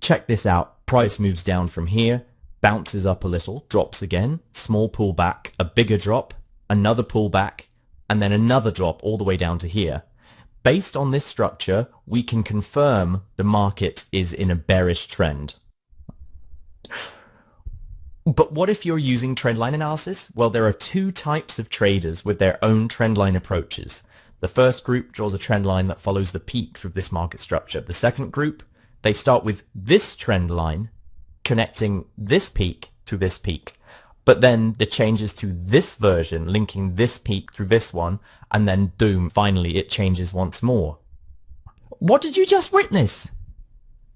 Check this out. Price moves down from here, bounces up a little, drops again, small pullback, a bigger drop, another pullback, and then another drop all the way down to here. Based on this structure, we can confirm the market is in a bearish trend. But what if you're using trendline analysis? Well, there are two types of traders with their own trendline approaches. The first group draws a trend line that follows the peak of this market structure. The second group, they start with this trend line connecting this peak to this peak. But then it changes to this version, linking this peak through this one, and then boom, finally it changes once more. What did you just witness?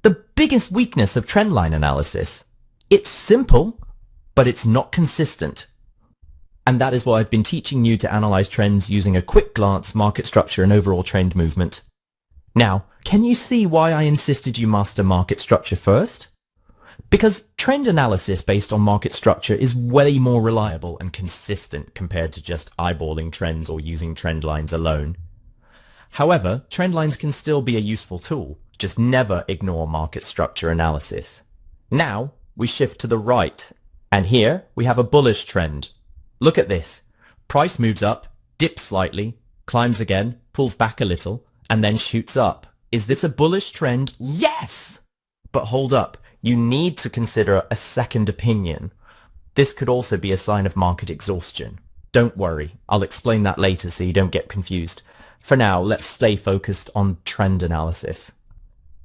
The biggest weakness of trendline analysis. It's simple, but it's not consistent. And that is why I've been teaching you to analyze trends using a quick glance, market structure, and overall trend movement. Now, can you see why I insisted you master market structure first? Because trend analysis based on market structure is way more reliable and consistent compared to just eyeballing trends or using trend lines alone. However, trend lines can still be a useful tool. Just never ignore market structure analysis. Now, we shift to the right. And here, we have a bullish trend. Look at this. Price moves up, dips slightly, climbs again, pulls back a little, and then shoots up. Is this a bullish trend? Yes! But hold up. You need to consider a second opinion. This could also be a sign of market exhaustion. Don't worry, I'll explain that later so you don't get confused. For now, let's stay focused on trend analysis.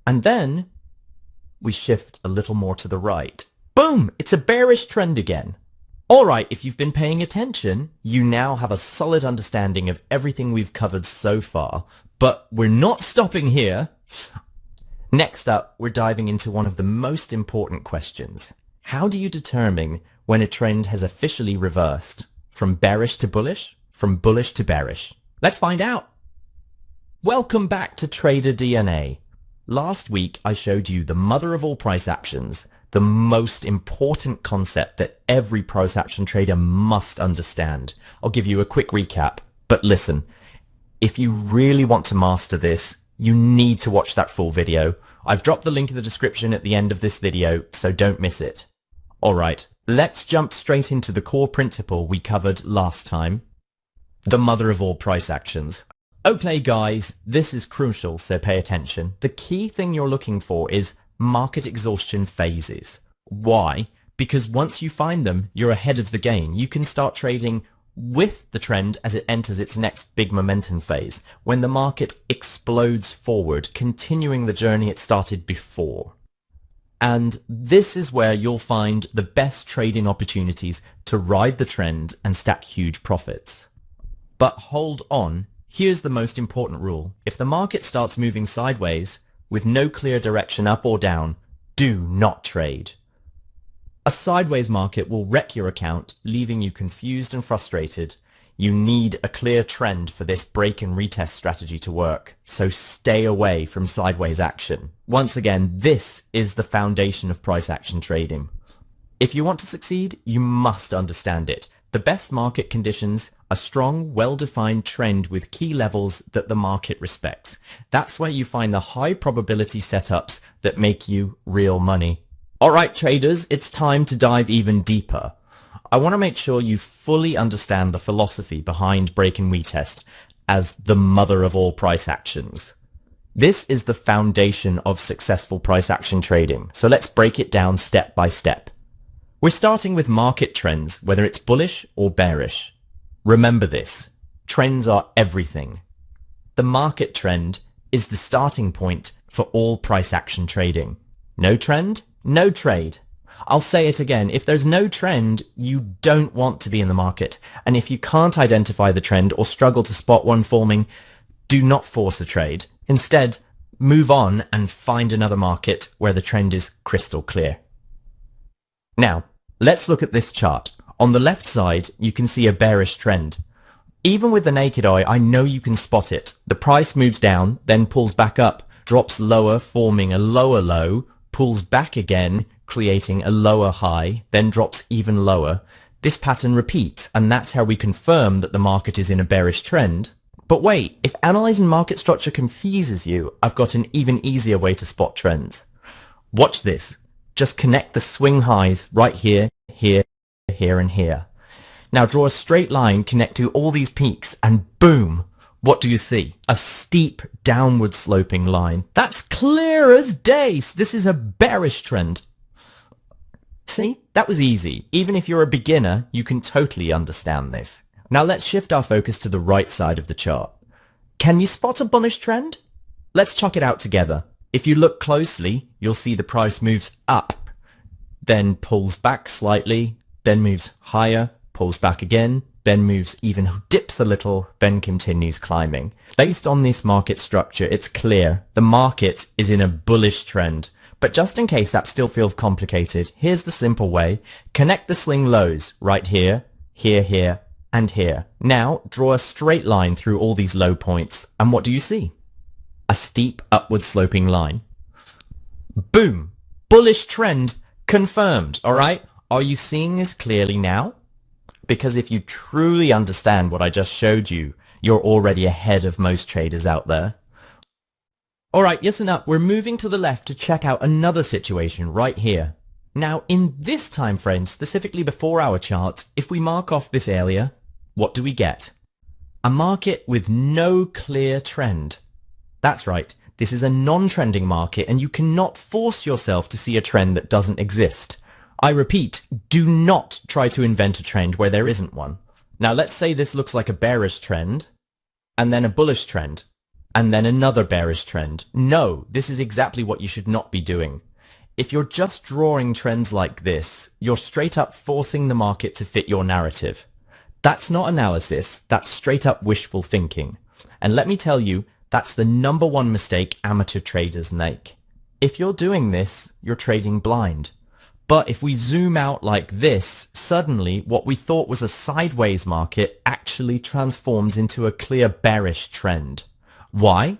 And then we shift a little more to the right. Boom! It's a bearish trend again. Alright, if you've been paying attention, you now have a solid understanding of everything we've covered so far. But we're not stopping here. Next up, we're diving into one of the most important questions. How do you determine when a trend has officially reversed? From bearish to bullish? From bullish to bearish? Let's find out! Welcome back to Trader DNA. Last week, I showed you the mother of all price actions, the most important concept that every price action trader must understand. I'll give you a quick recap, but listen, if you really want to master this, you need to watch that full video. I've dropped the link in the description at the end of this video, so don't miss it. Alright, let's jump straight into the core principle we covered last time. The mother of all price actions. Okay guys, this is crucial, so pay attention. The key thing you're looking for is market exhaustion phases. Why? Because once you find them, you're ahead of the game. You can start trading with the trend as it enters its next big momentum phase, when the market explodes forward, continuing the journey it started before. And this is where you'll find the best trading opportunities to ride the trend and stack huge profits. But hold on, here's the most important rule. If the market starts moving sideways, with no clear direction up or down, do not trade. A sideways market will wreck your account, leaving you confused and frustrated. You need a clear trend for this break and retest strategy to work, so stay away from sideways action. Once again, this is the foundation of price action trading. If you want to succeed, you must understand it. The best market conditions, a strong, well-defined trend with key levels that the market respects. That's where you find the high probability setups that make you real money. Alright traders, it's time to dive even deeper. I want to make sure you fully understand the philosophy behind break and retest as the mother of all price actions. This is the foundation of successful price action trading, so let's break it down step by step. We're starting with market trends, whether it's bullish or bearish. Remember this, trends are everything. The market trend is the starting point for all price action trading. No trend? No trade. I'll say it again, if there's no trend, you don't want to be in the market. And if you can't identify the trend or struggle to spot one forming, do not force a trade. Instead, move on and find another market where the trend is crystal clear. Now, let's look at this chart. On the left side, you can see a bearish trend. Even with the naked eye, I know you can spot it. The price moves down, then pulls back up, drops lower, forming a lower low, pulls back again, creating a lower high, then drops even lower. This pattern repeats, and that's how we confirm that the market is in a bearish trend. But wait, if analyzing market structure confuses you, I've got an even easier way to spot trends. Watch this. Just connect the swing highs right here, here, here, and here. Now draw a straight line, connect to all these peaks, and boom! What do you see? A steep downward sloping line. That's clear as day. This is a bearish trend. See? That was easy. Even if you're a beginner, you can totally understand this. Now let's shift our focus to the right side of the chart. Can you spot a bullish trend? Let's check it out together. If you look closely, you'll see the price moves up, then pulls back slightly, then moves higher, pulls back again, then moves even dips a little, then continues climbing. Based on this market structure, it's clear the market is in a bullish trend. But just in case that still feels complicated, here's the simple way. Connect the swing lows right here, here, here, and here. Now draw a straight line through all these low points, and what do you see? A steep upward sloping line. Boom! Bullish trend confirmed, alright? Are you seeing this clearly now? Because if you truly understand what I just showed you, you're already ahead of most traders out there. Alright, listen up. We're moving to the left to check out another situation right here. Now, in this time frame, specifically before our chart, if we mark off this area, what do we get? A market with no clear trend. That's right. This is a non-trending market, and you cannot force yourself to see a trend that doesn't exist. I repeat, do not try to invent a trend where there isn't one. Now let's say this looks like a bearish trend, and then a bullish trend, and then another bearish trend. No, this is exactly what you should not be doing. If you're just drawing trends like this, you're straight up forcing the market to fit your narrative. That's not analysis, that's straight up wishful thinking. And let me tell you, that's the number one mistake amateur traders make. If you're doing this, you're trading blind. But if we zoom out like this, suddenly what we thought was a sideways market actually transforms into a clear bearish trend. Why?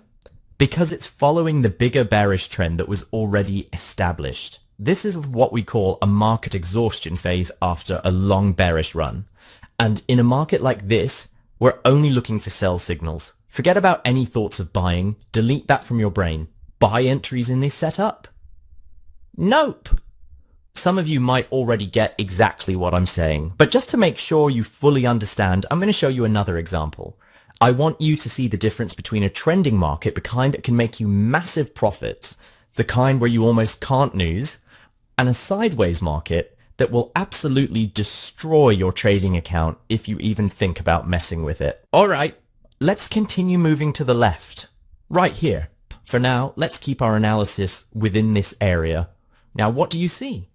Because it's following the bigger bearish trend that was already established. This is what we call a market exhaustion phase after a long bearish run. And in a market like this, we're only looking for sell signals. Forget about any thoughts of buying. Delete that from your brain. Buy entries in this setup? Nope. Some of you might already get exactly what I'm saying, but just to make sure you fully understand, I'm going to show you another example. I want you to see the difference between a trending market, the kind that can make you massive profits, the kind where you almost can't lose, and a sideways market that will absolutely destroy your trading account if you even think about messing with it. Alright, let's continue moving to the left, right here. For now, let's keep our analysis within this area. Now, what do you see?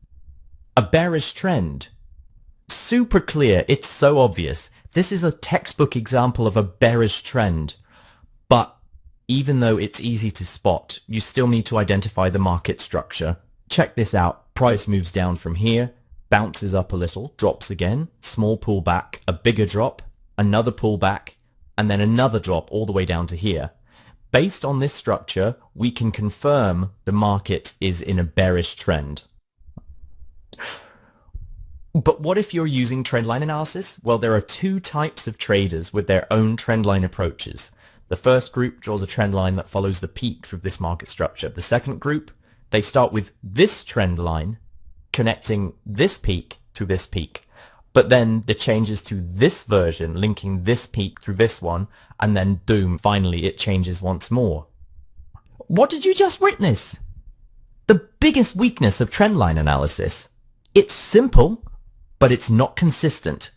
A bearish trend. Super clear, it's so obvious. This is a textbook example of a bearish trend. But even though it's easy to spot, you still need to identify the market structure. Check this out. Price moves down from here, bounces up a little, drops again, small pullback, a bigger drop, another pullback, and then another drop all the way down to here. Based on this structure, we can confirm the market is in a bearish trend. But what if you're using trendline analysis? Well, there are two types of traders with their own trendline approaches. The first group draws a trendline that follows the peak through this market structure. The second group, they start with this trend line, connecting this peak to this peak. But then the changes to this version, linking this peak through this one, and then boom, finally it changes once more. What did you just witness? The biggest weakness of trendline analysis. It's simple, but it's not consistent.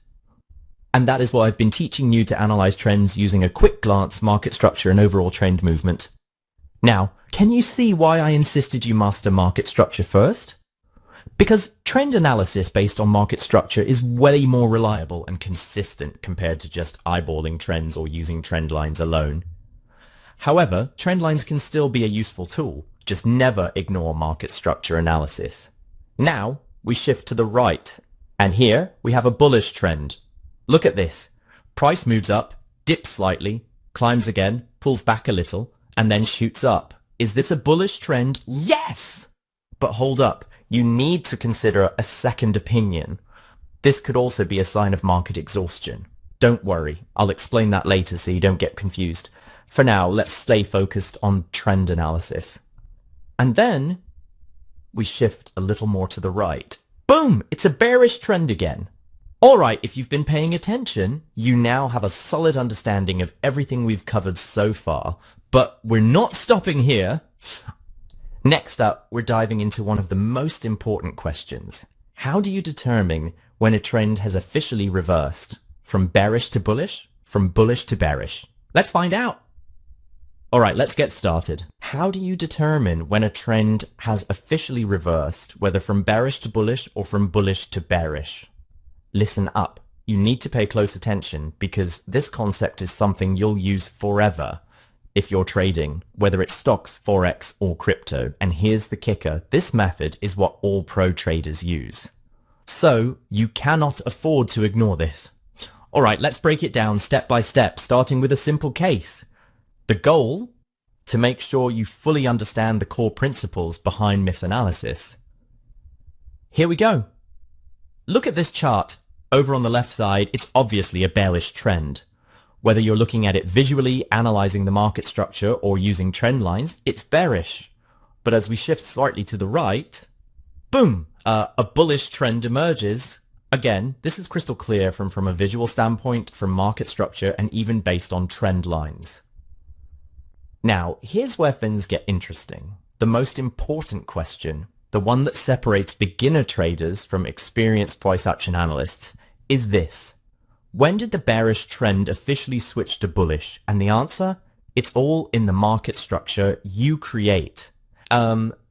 And that is why I've been teaching you to analyze trends using a quick glance, market structure, and overall trend movement. Now, can you see why I insisted you master market structure first? Because trend analysis based on market structure is way more reliable and consistent compared to just eyeballing trends or using trend lines alone. However, trend lines can still be a useful tool. Just never ignore market structure analysis. Now, we shift to the right. And here we have a bullish trend. Look at this. Price moves up, dips slightly, climbs again, pulls back a little, and then shoots up. Is this a bullish trend? Yes! But hold up. You need to consider a second opinion. This could also be a sign of market exhaustion. Don't worry. I'll explain that later so you don't get confused. For now, let's stay focused on trend analysis. And then we shift a little more to the right. Boom! It's a bearish trend again. Alright, if you've been paying attention, you now have a solid understanding of everything we've covered so far, but we're not stopping here. Next up, we're diving into one of the most important questions. How do you determine when a trend has officially reversed? From bearish to bullish? From bullish to bearish? Let's find out. Alright, let's get started. How do you determine when a trend has officially reversed, whether from bearish to bullish or from bullish to bearish? Listen up. You need to pay close attention because this concept is something you'll use forever if you're trading, whether it's stocks, forex, or crypto. And here's the kicker. This method is what all pro traders use. So you cannot afford to ignore this. Alright, let's break it down step by step, starting with a simple case. The goal, to make sure you fully understand the core principles behind myth analysis. Here we go. Look at this chart. Over on the left side, it's obviously a bearish trend. Whether you're looking at it visually, analyzing the market structure, or using trend lines, it's bearish. But as we shift slightly to the right, boom, a bullish trend emerges. Again, this is crystal clear from a visual standpoint, from market structure, and even based on trend lines. Now, here's where things get interesting. The most important question, the one that separates beginner traders from experienced price action analysts, is this. When did the bearish trend officially switch to bullish? And the answer? It's all in the market structure you create.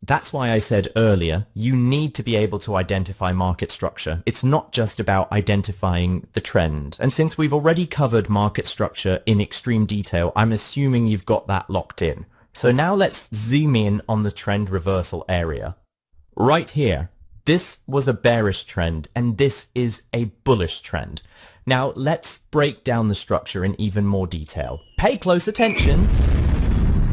That's why I said earlier, you need to be able to identify market structure. It's not just about identifying the trend. And since we've already covered market structure in extreme detail, I'm assuming you've got that locked in. So now let's zoom in on the trend reversal area. Right here, this was a bearish trend and this is a bullish trend. Now let's break down the structure in even more detail. Pay close attention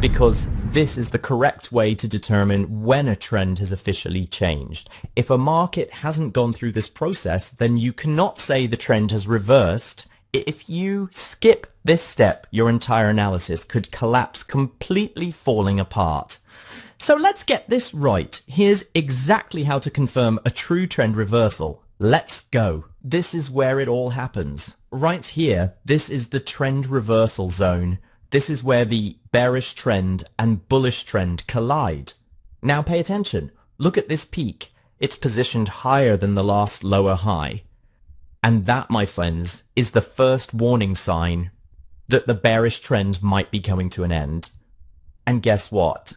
because this is the correct way to determine when a trend has officially changed. If a market hasn't gone through this process, then you cannot say the trend has reversed. If you skip this step, your entire analysis could collapse, completely falling apart. So let's get this right. Here's exactly how to confirm a true trend reversal. Let's go. This is where it all happens. Right here, this is the trend reversal zone. This is where the bearish trend and bullish trend collide. Now pay attention. Look at this peak. It's positioned higher than the last lower high. And that, my friends, is the first warning sign that the bearish trend might be coming to an end. And guess what?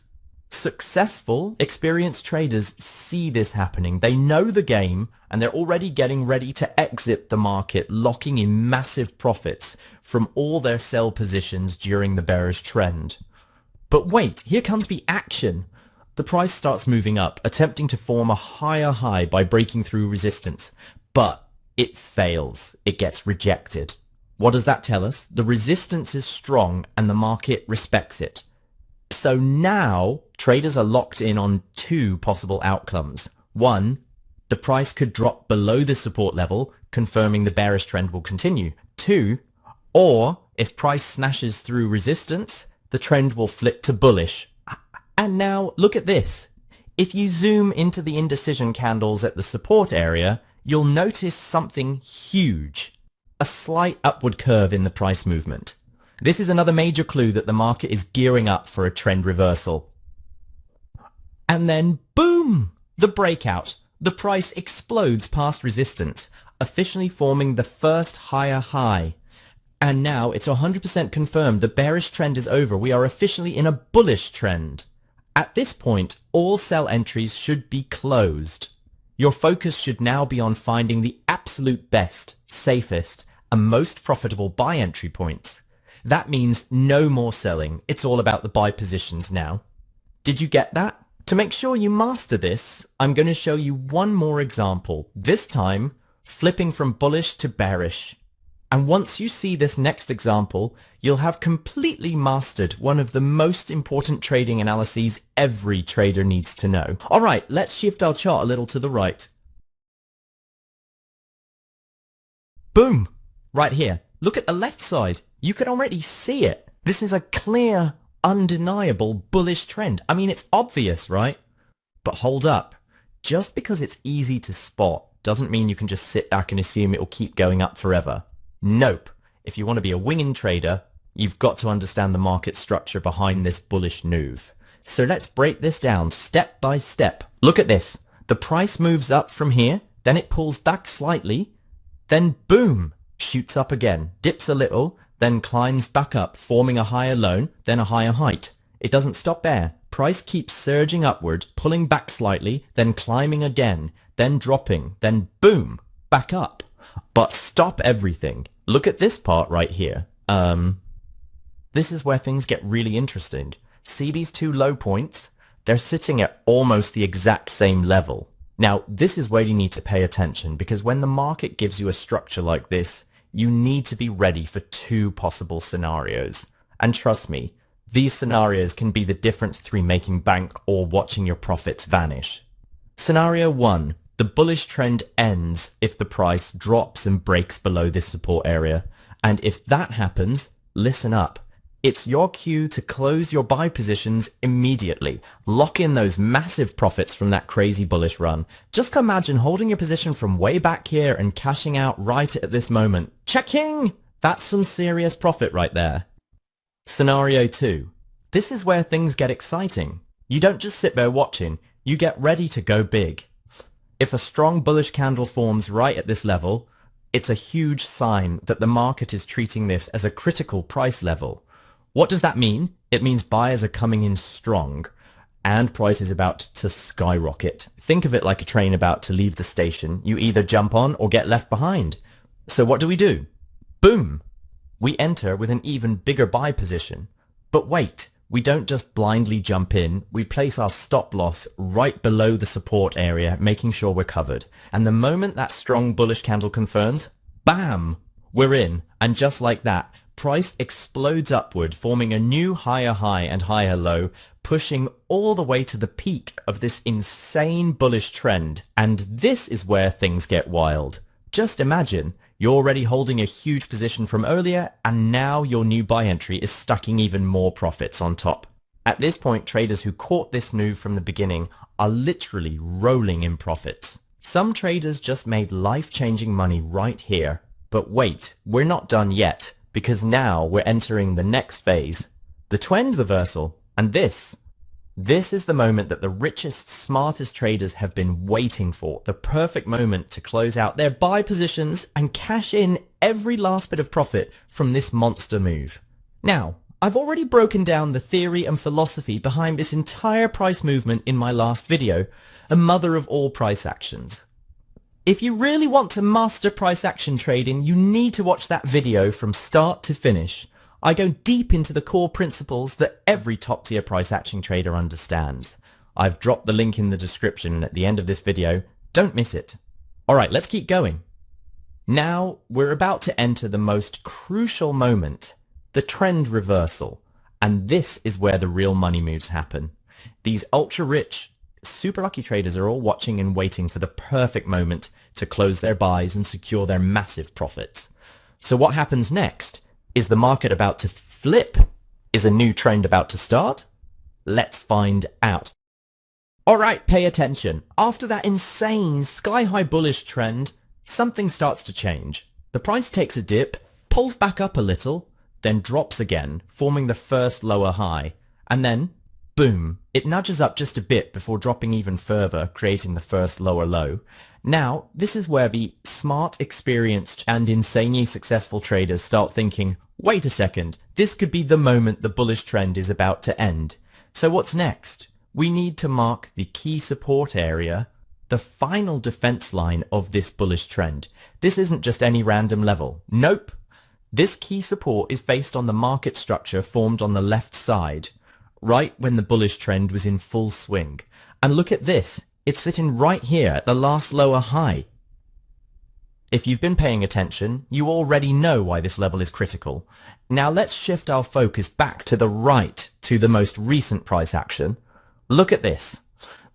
Successful, experienced traders see this happening. They know the game and they're already getting ready to exit the market, locking in massive profits from all their sell positions during the bearish trend. But wait, here comes the action. The price starts moving up, attempting to form a higher high by breaking through resistance. But it fails. It gets rejected. What does that tell us? The resistance is strong and the market respects it. So now traders are locked in on two possible outcomes. One, the price could drop below the support level, confirming the bearish trend will continue. Two, or if price smashes through resistance, the trend will flip to bullish. And now look at this. If you zoom into the indecision candles at the support area, you'll notice something huge. A slight upward curve in the price movement. This is another major clue that the market is gearing up for a trend reversal. And then boom! The breakout. The price explodes past resistance, officially forming the first higher high. And now it's 100% confirmed the bearish trend is over. We are officially in a bullish trend. At this point, all sell entries should be closed. Your focus should now be on finding the absolute best, safest, and most profitable buy entry points. That means no more selling. It's all about the buy positions now. Did you get that? To make sure you master this, I'm going to show you one more example, this time flipping from bullish to bearish. And once you see this next example, you'll have completely mastered one of the most important trading analyses every trader needs to know. Alright, let's shift our chart a little to the right. Boom! Right here. Look at the left side. You can already see it. This is a clear, undeniable bullish trend. I mean, it's obvious, right? But hold up. Just because it's easy to spot doesn't mean you can just sit back and assume it will keep going up forever. Nope. If you want to be a winging trader, you've got to understand the market structure behind this bullish move. So let's break this down step by step. Look at this. The price moves up from here, then it pulls back slightly, then boom, shoots up again, dips a little, then climbs back up, forming a higher low, then a higher height. It doesn't stop there. Price keeps surging upward, pulling back slightly, then climbing again, then dropping, then boom, back up. But stop everything. Look at this part right here. This is where things get really interesting. See these two low points? They're sitting at almost the exact same level. Now, this is where you need to pay attention, because when the market gives you a structure like this, you need to be ready for two possible scenarios. And trust me, these scenarios can be the difference between making bank or watching your profits vanish. Scenario 1. The bullish trend ends if the price drops and breaks below this support area. And if that happens, listen up. It's your cue to close your buy positions immediately. Lock in those massive profits from that crazy bullish run. Just imagine holding your position from way back here and cashing out right at this moment. Checking! That's some serious profit right there. Scenario 2. This is where things get exciting. You don't just sit there watching, you get ready to go big. If a strong bullish candle forms right at this level, it's a huge sign that the market is treating this as a critical price level. What does that mean? It means buyers are coming in strong and price is about to skyrocket. Think of it like a train about to leave the station. You either jump on or get left behind. So what do? Boom! We enter with an even bigger buy position. But wait, we don't just blindly jump in, we place our stop loss right below the support area, making sure we're covered. And the moment that strong bullish candle confirms, bam! We're in. And just like that, price explodes upward, forming a new higher high and higher low, pushing all the way to the peak of this insane bullish trend. And this is where things get wild. Just imagine, you're already holding a huge position from earlier, and now your new buy entry is stacking even more profits on top. At this point, traders who caught this move from the beginning are literally rolling in profits. Some traders just made life-changing money right here. But wait, we're not done yet, because now we're entering the next phase, the trend reversal. And this is the moment that the richest, smartest traders have been waiting for, the perfect moment to close out their buy positions and cash in every last bit of profit from this monster move. Now, I've already broken down the theory and philosophy behind this entire price movement in my last video, a mother of all price actions. If you really want to master price action trading, you need to watch that video from start to finish. I go deep into the core principles that every top tier price action trader understands. I've dropped the link in the description at the end of this video. Don't miss it. Alright, let's keep going. Now, we're about to enter the most crucial moment, the trend reversal. And this is where the real money moves happen. These ultra rich, super lucky traders are all watching and waiting for the perfect moment to close their buys and secure their massive profits. So what happens next? Is the market about to flip? Is a new trend about to start? Let's find out. Alright, pay attention. After that insane sky-high bullish trend, something starts to change. The price takes a dip, pulls back up a little, then drops again, forming the first lower high, and then boom, it nudges up just a bit before dropping even further, creating the first lower low. Now, this is where the smart, experienced, and insanely successful traders start thinking, wait a second, this could be the moment the bullish trend is about to end. So what's next? We need to mark the key support area, the final defense line of this bullish trend. This isn't just any random level. Nope. This key support is based on the market structure formed on the left side, right when the bullish trend was in full swing. And look at this, it's sitting right here at the last lower high. If you've been paying attention, you already know why this level is critical. Now let's shift our focus back to the right, to the most recent price action. Look at this.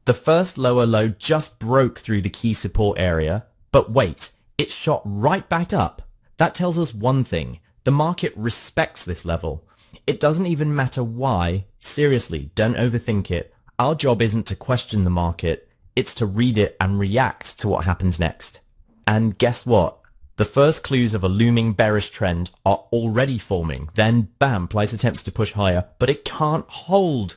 The first lower low just broke through the key support area, but wait, it shot right back up. That tells us one thing, the market respects this level. It doesn't even matter why. Seriously, don't overthink it. Our job isn't to question the market, It's to read it and react to what happens next. And guess what? The first clues of a looming bearish trend are already forming. Then, bam, price attempts to push higher, but it can't hold.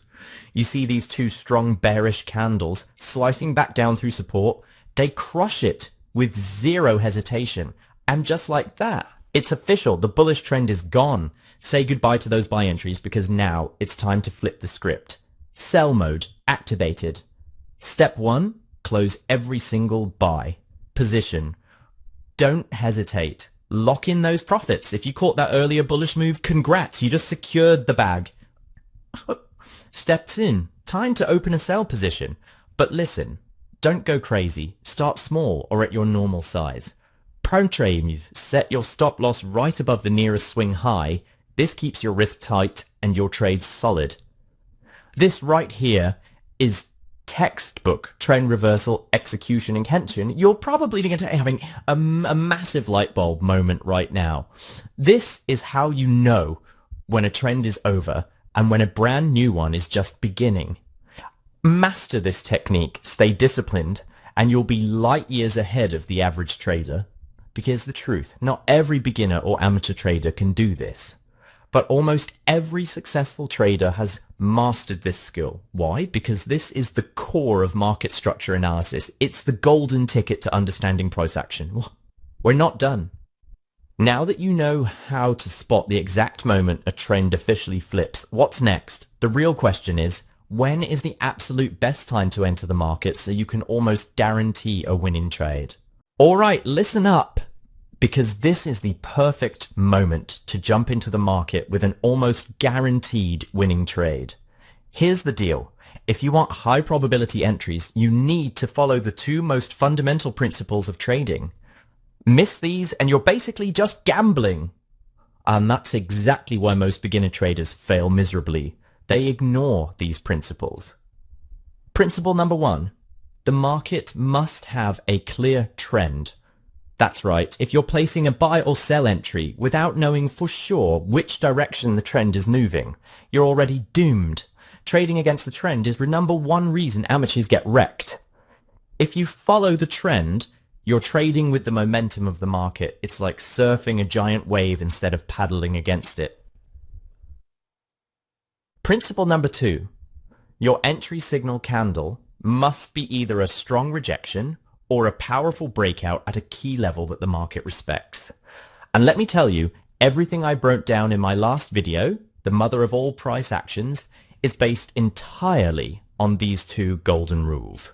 You see these two strong bearish candles slicing back down through support. They crush it with zero hesitation. And just like that, it's official. The bullish trend is gone. Say goodbye to those buy entries because now it's time to flip the script. Sell mode activated. Step 1, close every single buy position. Don't hesitate. Lock in those profits. If you caught that earlier bullish move, congrats, you just secured the bag. Step 2, time to open a sell position. But listen, don't go crazy. Start small or at your normal size. Pro trade move, set your stop loss right above the nearest swing high. This keeps your risk tight and your trade solid. This right here is textbook trend reversal execution intention. You're probably going to be having a massive light bulb moment right now. This is how you know when a trend is over and when a brand new one is just beginning. Master this technique, stay disciplined, and you'll be light years ahead of the average trader. Because the truth, not every beginner or amateur trader can do this. But almost every successful trader has mastered this skill. Why? Because this is the core of market structure analysis. It's the golden ticket to understanding price action. We're not done. Now that you know how to spot the exact moment a trend officially flips, what's next? The real question is, when is the absolute best time to enter the market so you can almost guarantee a winning trade? All right, listen up. Because this is the perfect moment to jump into the market with an almost guaranteed winning trade. Here's the deal. If you want high probability entries, you need to follow the two most fundamental principles of trading. Miss these and you're basically just gambling. And that's exactly why most beginner traders fail miserably. They ignore these principles. Principle number 1, the market must have a clear trend. That's right, if you're placing a buy or sell entry without knowing for sure which direction the trend is moving, you're already doomed. Trading against the trend is the number 1 reason amateurs get wrecked. If you follow the trend, you're trading with the momentum of the market. It's like surfing a giant wave instead of paddling against it. Principle number 2, your entry signal candle must be either a strong rejection or a powerful breakout at a key level that the market respects. And let me tell you, everything I broke down in my last video, the mother of all price actions, is based entirely on these 2 golden rules.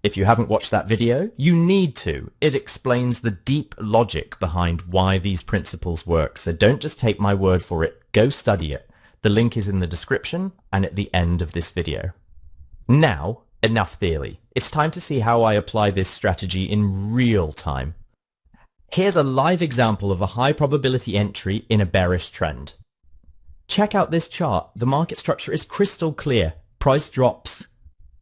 If you haven't watched that video, you need to. It explains the deep logic behind why these principles work, so don't just take my word for it, go study it. The link is in the description and at the end of this video. Now, enough theory. It's time to see how I apply this strategy in real time. Here's a live example of a high probability entry in a bearish trend. Check out this chart. The market structure is crystal clear. Price drops,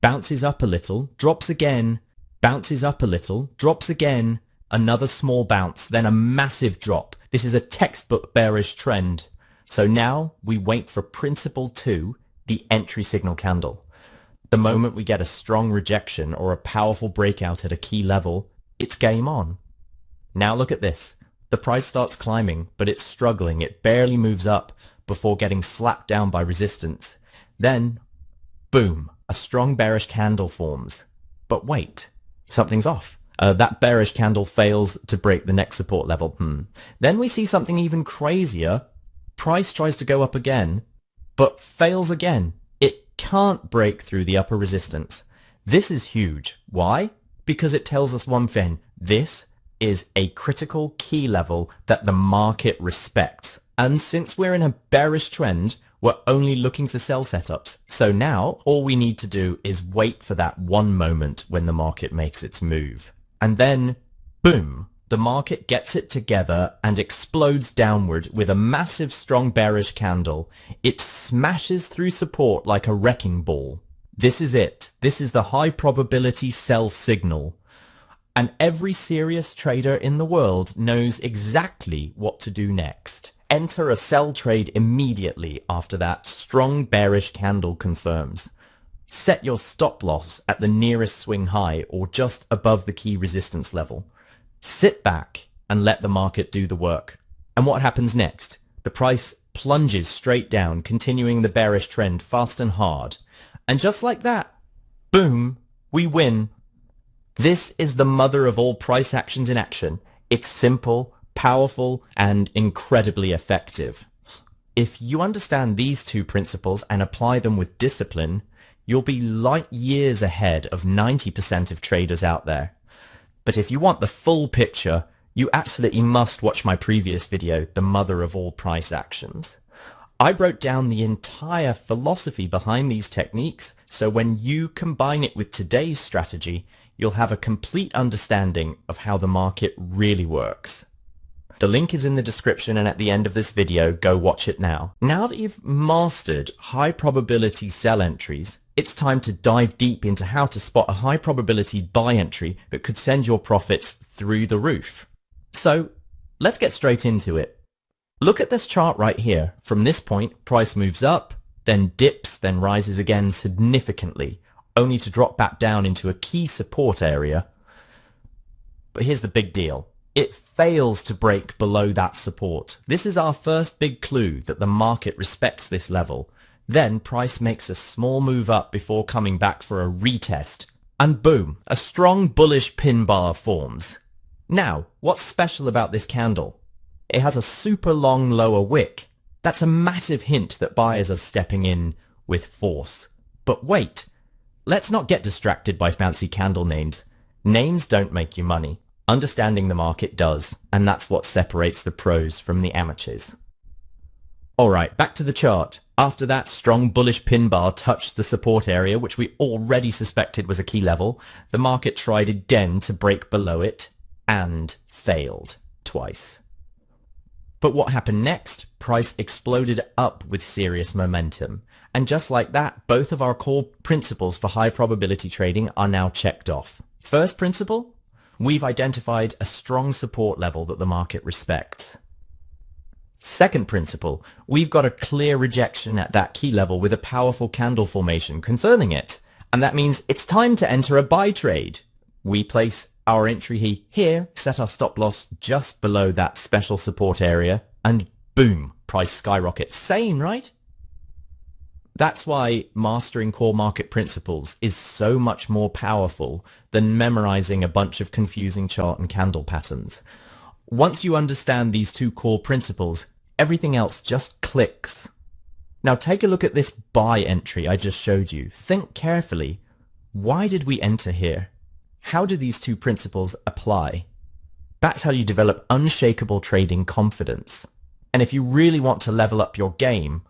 bounces up a little, drops again, bounces up a little, drops again, another small bounce, then a massive drop. This is a textbook bearish trend. So now we wait for principle 2, the entry signal candle. The moment we get a strong rejection or a powerful breakout at a key level, it's game on. Now look at this. The price starts climbing, but it's struggling. It barely moves up before getting slapped down by resistance. Then, boom, a strong bearish candle forms. But wait, something's off. That bearish candle fails to break the next support level. Then we see something even crazier. Price tries to go up again, but fails again. Can't break through the upper resistance. This is huge. Why? Because it tells us one thing. This is a critical key level that the market respects. And since we're in a bearish trend, we're only looking for sell setups. So now all we need to do is wait for that one moment when the market makes its move. And then, boom, the market gets it together and explodes downward with a massive strong bearish candle. It smashes through support like a wrecking ball. This is it. This is the high probability sell signal. And every serious trader in the world knows exactly what to do next. Enter a sell trade immediately after that strong bearish candle confirms. Set your stop loss at the nearest swing high or just above the key resistance level. Sit back and let the market do the work. And what happens next? The price plunges straight down, continuing the bearish trend fast and hard. And just like that, boom, we win. This is the mother of all price actions in action. It's simple, powerful, and incredibly effective. If you understand these two principles and apply them with discipline, you'll be light years ahead of 90% of traders out there. But if you want the full picture, you absolutely must watch my previous video, The Mother of All Price Actions. I broke down the entire philosophy behind these techniques, so when you combine it with today's strategy, you'll have a complete understanding of how the market really works. The link is in the description and at the end of this video, go watch it now. Now that you've mastered high probability sell entries, it's time to dive deep into how to spot a high probability buy entry that could send your profits through the roof. So let's get straight into it. Look at this chart right here. From this point, price moves up, then dips, then rises again significantly, only to drop back down into a key support area. But here's the big deal. It fails to break below that support. This is our first big clue that the market respects this level. Then price makes a small move up before coming back for a retest. And boom, a strong bullish pin bar forms. Now, what's special about this candle? It has a super long lower wick. That's a massive hint that buyers are stepping in with force. But wait, let's not get distracted by fancy candle names. Names don't make you money. Understanding the market does, and that's what separates the pros from the amateurs. Alright, back to the chart. After that strong bullish pin bar touched the support area, which we already suspected was a key level, the market tried again to break below it, and failed twice. But what happened next? Price exploded up with serious momentum. And just like that, both of our core principles for high probability trading are now checked off. First principle? We've identified a strong support level that the market respects. Second principle, we've got a clear rejection at that key level with a powerful candle formation confirming it. And that means it's time to enter a buy trade. We place our entry here, set our stop loss just below that special support area, and boom, price skyrockets. Sane, right? That's why mastering core market principles is so much more powerful than memorizing a bunch of confusing chart and candle patterns. Once you understand these two core principles, everything else just clicks. Now take a look at this buy entry I just showed you. Think carefully. Why did we enter here? How do these two principles apply? That's how you develop unshakable trading confidence. And if you really want to level up your game,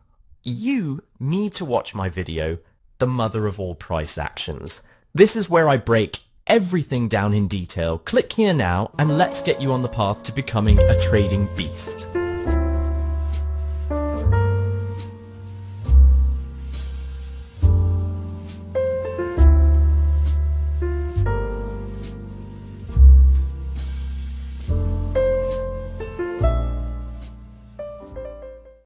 you need to watch my video, The Mother of All Price Actions. This is where I break everything down in detail. Click here now and let's get you on the path to becoming a trading beast.